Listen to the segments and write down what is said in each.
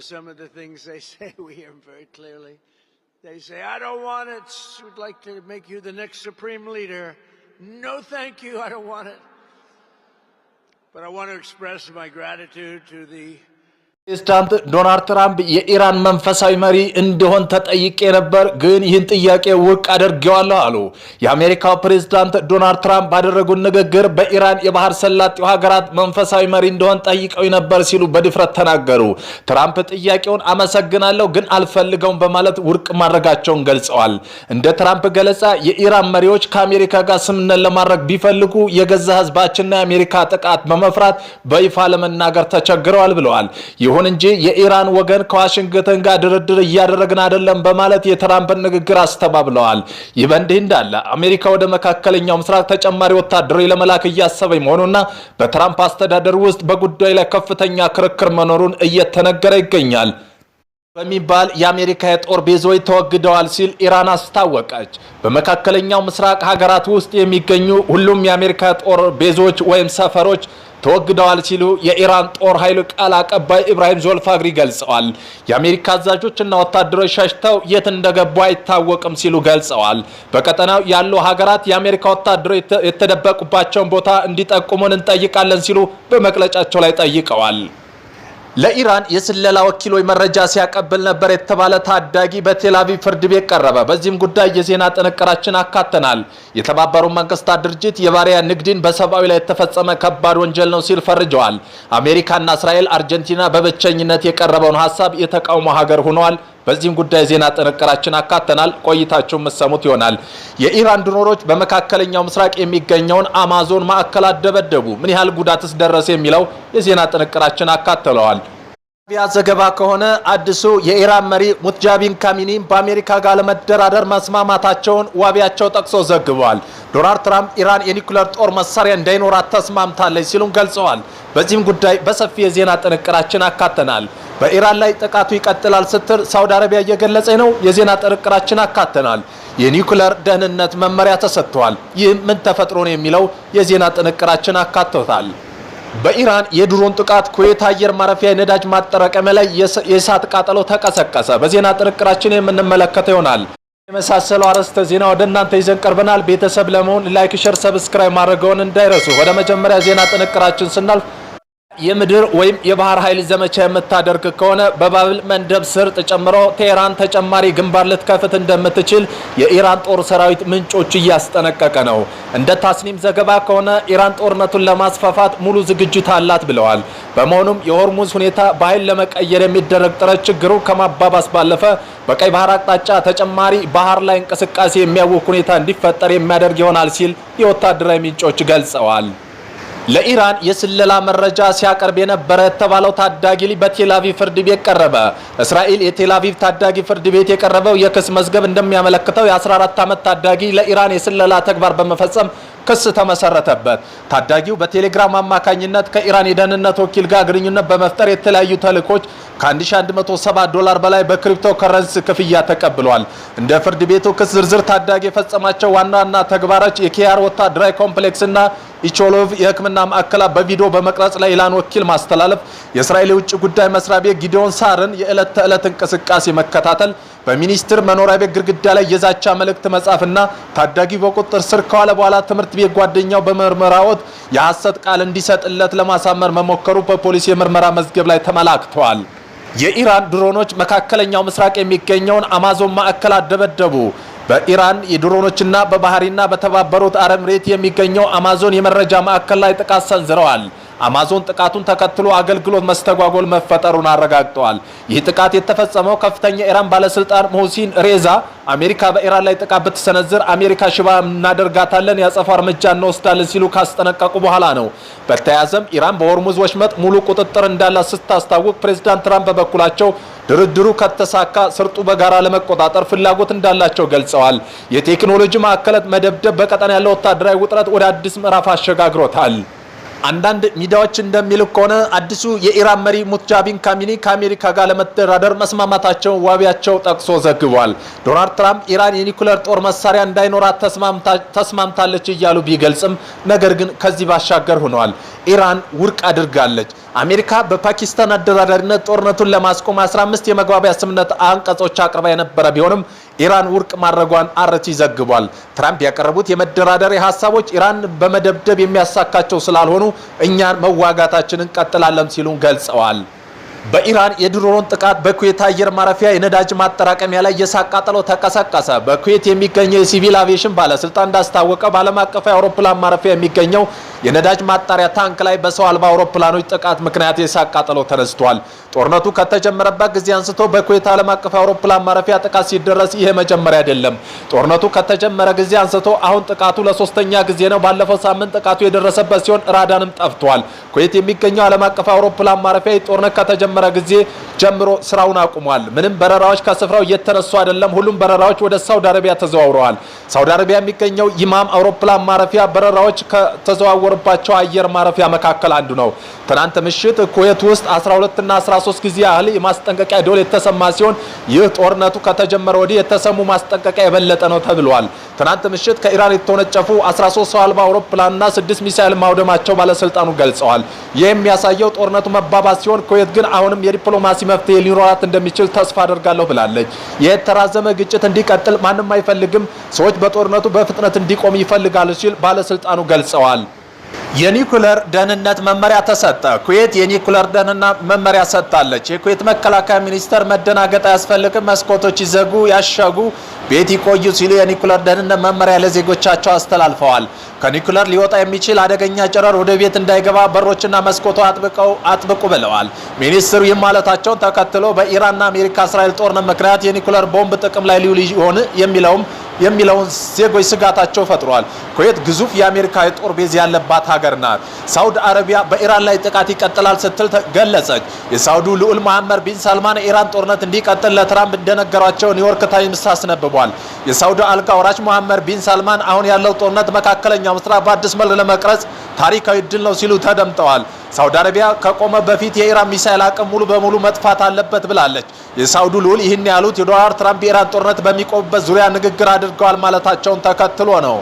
some of the things they say, we hear them very clearly. They say, I don't want it. We'd like to make you the next supreme leader. No, thank you. I don't want it. But I want to express my gratitude to the ፕሬዝዳንት ዶናልድ ትራምፕ የኢራን መንፈሳዊ መሪ እንደሆን ተጠይቄ ነበር ግን ይህን ጥያቄ ውድቅ አድርጌዋለሁ አሉ። የአሜሪካው ፕሬዝዳንት ዶናልድ ትራምፕ ባደረጉት ንግግር በኢራን የባህር ሰላጤው ሀገራት መንፈሳዊ መሪ እንደሆን ጠይቀው ነበር ሲሉ በድፍረት ተናገሩ። ትራምፕ ጥያቄውን አመሰግናለሁ ግን አልፈልገውም በማለት ውድቅ ማድረጋቸውን ገልጸዋል። እንደ ትራምፕ ገለጻ የኢራን መሪዎች ከአሜሪካ ጋር ስምምነት ለማድረግ ቢፈልጉ የገዛ ህዝባችንና የአሜሪካ ጥቃት በመፍራት በይፋ ለመናገር ተቸግረዋል ብለዋል። ይሁን እንጂ የኢራን ወገን ከዋሽንግተን ጋር ድርድር እያደረግን አይደለም በማለት የትራምፕን ንግግር አስተባብለዋል። ይህ በእንዲህ እንዳለ አሜሪካ ወደ መካከለኛው ምስራቅ ተጨማሪ ወታደሮች ለመላክ እያሰበች መሆኑና በትራምፕ አስተዳደር ውስጥ በጉዳዩ ላይ ከፍተኛ ክርክር መኖሩን እየተነገረ ይገኛል። በሚባል የአሜሪካ የጦር ቤዞች ተወግደዋል ሲል ኢራን አስታወቀች። በመካከለኛው ምስራቅ ሀገራት ውስጥ የሚገኙ ሁሉም የአሜሪካ ጦር ቤዞች ወይም ሰፈሮች ተወግደዋል ሲሉ የኢራን ጦር ኃይል ቃል አቀባይ ኢብራሂም ዞልፋግሪ ገልጸዋል። የአሜሪካ አዛዦችና ወታደሮች ሸሽተው የት እንደገቡ አይታወቅም ሲሉ ገልጸዋል። በቀጠናው ያሉ ሀገራት የአሜሪካ ወታደሮች የተደበቁባቸውን ቦታ እንዲጠቁሙን እንጠይቃለን ሲሉ በመግለጫቸው ላይ ጠይቀዋል። ለኢራን የስለላ ወኪሎች መረጃ ሲያቀብል ነበር የተባለ ታዳጊ በቴልአቪቭ ፍርድ ቤት ቀረበ። በዚህም ጉዳይ የዜና ጥንቅራችን አካተናል። የተባበሩት መንግስታት ድርጅት የባሪያ ንግድን በሰብአዊ ላይ የተፈጸመ ከባድ ወንጀል ነው ሲል ፈርጀዋል። አሜሪካና እስራኤል፣ አርጀንቲና በብቸኝነት የቀረበውን ሐሳብ የተቃውሞ ሀገር ሆነዋል። በዚህም ጉዳይ ዜና ጥንቅራችን አካተናል። ቆይታችሁ መሰሙት ይሆናል። የኢራን ድሮኖች በመካከለኛው ምስራቅ የሚገኘውን አማዞን ማዕከል አደበደቡ። ምን ያህል ጉዳትስ ደረሰ የሚለው የዜና ጥንቅራችን አካተለዋል። ዘገባ ከሆነ አዲሱ የኢራን መሪ ሙጃቢን ካሚኒ በአሜሪካ ጋር ለመደራደር መስማማታቸውን ዋቢያቸው ጠቅሶ ዘግቧል። ዶናልድ ትራምፕ ኢራን የኒኩሌር ጦር መሳሪያ እንዳይኖራት ተስማምታለች ሲሉም ገልጸዋል። በዚህም ጉዳይ በሰፊ የዜና ጥንቅራችን አካተናል። በኢራን ላይ ጥቃቱ ይቀጥላል ስትል ሳውዲ አረቢያ እየገለጸ ነው። የዜና ጥንቅራችን አካተናል። የኒኩሌር ደህንነት መመሪያ ተሰጥቷል። ይህ ምን ተፈጥሮ ነው የሚለው የዜና ጥንቅራችን አካተታል። በኢራን የድሮን ጥቃት ኩዌት አየር ማረፊያ የነዳጅ ማጠራቀሚያ ላይ የእሳት ቃጠሎ ተቀሰቀሰ። በዜና ጥንቅራችን የምንመለከተው ይሆናል። የመሳሰሉ አርዕስተ ዜና ወደ እናንተ ይዘን ቀርበናል። ቤተሰብ ለመሆን ላይክ፣ ሼር፣ ሰብስክራይብ ማድረግዎን እንዳይረሱ። ወደ መጀመሪያ ዜና ጥንቅራችን ስናልፍ የምድር ወይም የባህር ኃይል ዘመቻ የምታደርግ ከሆነ በባብል መንደብ ስር ተጨምሮ ቴህራን ተጨማሪ ግንባር ልትከፍት እንደምትችል የኢራን ጦር ሰራዊት ምንጮች እያስጠነቀቀ ነው። እንደ ታስኒም ዘገባ ከሆነ ኢራን ጦርነቱን ለማስፋፋት ሙሉ ዝግጅት አላት ብለዋል። በመሆኑም የሆርሙዝ ሁኔታ በኃይል ለመቀየር የሚደረግ ጥረት ችግሩ ከማባባስ ባለፈ በቀይ ባህር አቅጣጫ ተጨማሪ ባህር ላይ እንቅስቃሴ የሚያውክ ሁኔታ እንዲፈጠር የሚያደርግ ይሆናል ሲል የወታደራዊ ምንጮች ገልጸዋል። ለኢራን የስለላ መረጃ ሲያቀርብ የነበረ የተባለው ታዳጊ በቴልአቪቭ ፍርድ ቤት ቀረበ። እስራኤል የቴልአቪቭ ታዳጊ ፍርድ ቤት የቀረበው የክስ መዝገብ እንደሚያመለክተው የ14 ዓመት ታዳጊ ለኢራን የስለላ ተግባር በመፈጸም ክስ ተመሰረተበት። ታዳጊው በቴሌግራም አማካኝነት ከኢራን የደህንነት ወኪል ጋር ግንኙነት በመፍጠር የተለያዩ ተልእኮች $1170 በላይ በክሪፕቶ ከረንሲ ክፍያ ተቀብሏል። እንደ ፍርድ ቤቱ ክስ ዝርዝር ታዳጊ የፈጸማቸው ዋና ዋና ተግባሮች የኪያር ወታደራዊ ኮምፕሌክስና ኢቾሎቭ የሕክምና ማዕከላት በቪዲዮ በመቅረጽ ለኢራን ወኪል ማስተላለፍ፣ የእስራኤል የውጭ ጉዳይ መስሪያ ቤት ጊዲዮን ሳርን የዕለት ተዕለት እንቅስቃሴ መከታተል፣ በሚኒስትር መኖሪያ ቤት ግድግዳ ላይ የዛቻ መልእክት መጻፍና ታዳጊው በቁጥጥር ስር ከዋለ በኋላ ትምህርት ቤት ጓደኛው በምርመራ ወቅት የሐሰት ቃል እንዲሰጥለት ለማሳመር መሞከሩ በፖሊስ የምርመራ መዝገብ ላይ ተመላክቷል። የኢራን ድሮኖች መካከለኛው ምስራቅ የሚገኘውን አማዞን ማዕከል አደበደቡ። በኢራን የድሮኖችና በባህሪና በተባበሩት አረብ ኤሚሬት የሚገኘው አማዞን የመረጃ ማዕከል ላይ ጥቃት ሰንዝረዋል። አማዞን ጥቃቱን ተከትሎ አገልግሎት መስተጓጎል መፈጠሩን አረጋግጠዋል። ይህ ጥቃት የተፈጸመው ከፍተኛ ኢራን ባለስልጣን ሙህሲን ሬዛ አሜሪካ በኢራን ላይ ጥቃት ብትሰነዝር አሜሪካ ሽባ እናደርጋታለን፣ ያጸፋ እርምጃ እንወስዳለን ሲሉ ካስጠነቀቁ በኋላ ነው። በተያያዘም ኢራን በሆርሙዝ ወሽመጥ ሙሉ ቁጥጥር እንዳላት ስታስታውቅ ፕሬዝዳንት ትራምፕ በበኩላቸው ድርድሩ ከተሳካ ስርጡ በጋራ ለመቆጣጠር ፍላጎት እንዳላቸው ገልጸዋል። የቴክኖሎጂ ማዕከላት መደብደብ በቀጠና ያለው ወታደራዊ ውጥረት ወደ አዲስ ምዕራፍ አሸጋግሮታል። አንዳንድ ሚዲያዎች እንደሚሉት ከሆነ አዲሱ የኢራን መሪ ሙጃቢን ካሚኒ ከአሜሪካ ጋር ለመደራደር መስማማታቸውን ዋቢያቸው ጠቅሶ ዘግቧል። ዶናልድ ትራምፕ ኢራን የኒኩሌር ጦር መሳሪያ እንዳይኖራት ተስማምታለች እያሉ ቢገልጽም ነገር ግን ከዚህ ባሻገር ሆነዋል። ኢራን ውድቅ አድርጋለች። አሜሪካ በፓኪስታን አደራዳሪነት ጦርነቱን ለማስቆም 15 የመግባቢያ ስምምነት አንቀጾች አቅርባ የነበረ ቢሆንም ኢራን ውድቅ ማድረጓን አርቲ ዘግቧል። ትራምፕ ያቀረቡት የመደራደሪያ ሐሳቦች ኢራን በመደብደብ የሚያሳካቸው ስላልሆኑ እኛን መዋጋታችንን እንቀጥላለን ሲሉ ገልጸዋል። በኢራን የድሮን ጥቃት በኩዌት አየር ማረፊያ የነዳጅ ማጠራቀሚያ ላይ የእሳት ቃጠሎ ተቀሰቀሰ። በኩዌት የሚገኘው የሲቪል አቪዬሽን ባለስልጣን እንዳስታወቀው በዓለም አቀፍ አውሮፕላን ማረፊያ የሚገኘው የነዳጅ ማጣሪያ ታንክ ላይ በሰው አልባ አውሮፕላኖች ጥቃት ምክንያት የእሳት ቃጠሎ ተነስቷል። ጦርነቱ ከተጀመረበት ጊዜ አንስቶ በኩዌት ዓለም አቀፍ አውሮፕላን ማረፊያ ጥቃት ሲደረስ ይሄ መጀመሪያ አይደለም። ጦርነቱ ከተጀመረ ጊዜ አንስቶ አሁን ጥቃቱ ለሶስተኛ ጊዜ ነው። ባለፈው ሳምንት ጥቃቱ የደረሰበት ሲሆን ራዳንም ጠፍቷል። ኩዌት የሚገኘው ዓለም አቀፍ አውሮፕላን ማረፊያ ጦርነት ከተጀመረ ጊዜ ጀምሮ ስራውን አቁሟል። ምንም በረራዎች ከስፍራው እየተነሱ አይደለም። ሁሉም በረራዎች ወደ ሳውዲ አረቢያ ተዘዋውረዋል። ሳውዲ አረቢያ የሚገኘው ኢማም አውሮፕላን ማረፊያ በረራዎች ከተዘዋወሩባቸው አየር ማረፊያ መካከል አንዱ ነው። ትናንት ምሽት ኩዌት ውስጥ 12 እና 13 ጊዜ ያህል የማስጠንቀቂያ ደወል የተሰማ ሲሆን ይህ ጦርነቱ ከተጀመረ ወዲህ የተሰሙ ማስጠንቀቂያ የበለጠ ነው ተብሏል። ትናንት ምሽት ከኢራን የተወነጨፉ 13 ሰው አልባ አውሮፕላንና 6 ሚሳኤል ማውደማቸው ባለስልጣኑ ገልጸዋል። ይህ የሚያሳየው ጦርነቱ መባባስ ሲሆን ኩዌት ግን አሁንም የዲፕሎማሲ መፍትሄ ሊኖራት እንደሚችል ተስፋ አደርጋለሁ ብላለች። የተራዘመ ግጭት እንዲቀጥል ማንም አይፈልግም። ሰዎች በጦርነቱ በፍጥነት እንዲቆም ይፈልጋሉ ሲል ባለስልጣኑ ገልጸዋል። የኒኩለር ደህንነት መመሪያ ተሰጠ። ኩዌት የኒኩለር ደህንነት መመሪያ ሰጥታለች። የኩዌት መከላከያ ሚኒስተር መደናገጥ አያስፈልግም፣ መስኮቶች ይዘጉ፣ ያሻጉ፣ ቤት ይቆዩ ሲሉ የኒኩለር ደህንነት መመሪያ ለዜጎቻቸው አስተላልፈዋል። ከኒኩለር ሊወጣ የሚችል አደገኛ ጨረር ወደ ቤት እንዳይገባ በሮችና መስኮቶ አጥብቁ ብለዋል። ሚኒስትሩ ይህም ማለታቸውን ተከትሎ በኢራንና አሜሪካ እስራኤል ጦርነት ምክንያት የኒኩለር ቦምብ ጥቅም ላይ ሊውል ይሆን የሚለውን ዜጎች ስጋታቸው ፈጥሯል። ኩዌት ግዙፍ የአሜሪካ የጦር ቤዝ ያለባት ሀገር ናት። ሳውዲ አረቢያ በኢራን ላይ ጥቃት ይቀጥላል ስትል ገለጸች። የሳውዲ ልዑል መሐመድ ቢን ሰልማን የኢራን ጦርነት እንዲቀጥል ለትራምፕ እንደነገሯቸው ኒውዮርክ ታይምስ አስነብቧል። የሳውዲ አልጋ ወራሽ መሐመድ ቢን ሰልማን አሁን ያለው ጦርነት መካከለኛው ምስራቅ በአዲስ መልክ ለመቅረጽ ታሪካዊ ድል ነው ሲሉ ተደምጠዋል። ሳውዲ አረቢያ ከቆመ በፊት የኢራን ሚሳኤል አቅም ሙሉ በሙሉ መጥፋት አለበት ብላለች። የሳውዲ ልዑል ይህን ያሉት የዶናልድ ትራምፕ የኢራን ጦርነት በሚቆምበት ዙሪያ ንግግር አድርገዋል ማለታቸውን ተከትሎ ነው።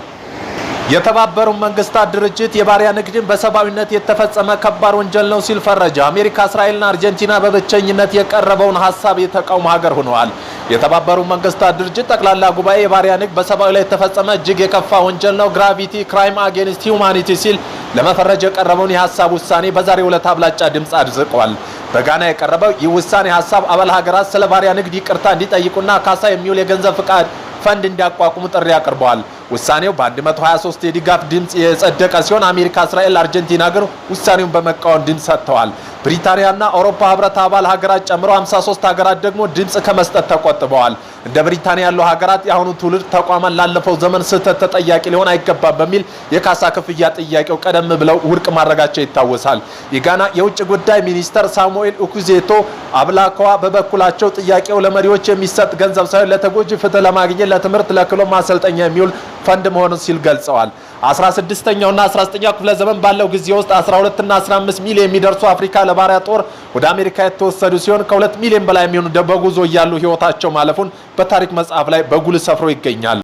የተባበሩት መንግስታት ድርጅት የባሪያ ንግድን በሰብአዊነት የተፈጸመ ከባድ ወንጀል ነው ሲል ፈረጀ። አሜሪካ፣ እስራኤልና አርጀንቲና በብቸኝነት የቀረበውን ሀሳብ የተቃውሞ ሀገር ሆነዋል። የተባበሩት መንግስታት ድርጅት ጠቅላላ ጉባኤ የባሪያ ንግድ በሰብአዊ ላይ የተፈጸመ እጅግ የከፋ ወንጀል ነው፣ ግራቪቲ ክራይም አጌንስት ሂውማኒቲ ሲል ለመፈረጅ የቀረበውን የሀሳብ ውሳኔ በዛሬው ዕለት አብላጫ ድምፅ አጽድቋል። በጋና የቀረበው ይህ ውሳኔ ሀሳብ አባል ሀገራት ስለ ባሪያ ንግድ ይቅርታ እንዲጠይቁና ካሳ የሚውል የገንዘብ ፍቃድ ፈንድ እንዲያቋቁሙ ጥሪ አቅርበዋል። ውሳኔው በ123 የድጋፍ ድምፅ የጸደቀ ሲሆን አሜሪካ፣ እስራኤል፣ አርጀንቲና ግን ውሳኔውን በመቃወም ድምፅ ሰጥተዋል። ብሪታንያና አውሮፓ ህብረት አባል ሀገራት ጨምሮ 53 ሀገራት ደግሞ ድምፅ ከመስጠት ተቆጥበዋል። እንደ ብሪታንያ ያሉ ሀገራት የአሁኑ ትውልድ ተቋማት ላለፈው ዘመን ስህተት ተጠያቂ ሊሆን አይገባም በሚል የካሳ ክፍያ ጥያቄው ቀደም ብለው ውድቅ ማድረጋቸው ይታወሳል። የጋና የውጭ ጉዳይ ሚኒስተር ሳሙኤል ኡኩዜቶ አብላካዋ በበኩላቸው ጥያቄው ለመሪዎች የሚሰጥ ገንዘብ ሳይሆን ለተጎጂ ፍትህ ለማግኘት ለትምህርት፣ ለክህሎት ማሰልጠኛ የሚውል ፈንድ መሆኑን ሲል ገልጸዋል። 16ኛውና 19ኛው ክፍለ ዘመን ባለው ጊዜ ውስጥ 12 እና 15 ሚሊዮን የሚደርሱ አፍሪካ ለባሪያ ጦር ወደ አሜሪካ የተወሰዱ ሲሆን ከ2 ሚሊዮን በላይ የሚሆኑ በጉዞ እያሉ ህይወታቸው ማለፉን በታሪክ መጽሐፍ ላይ በጉልህ ሰፍሮ ይገኛል።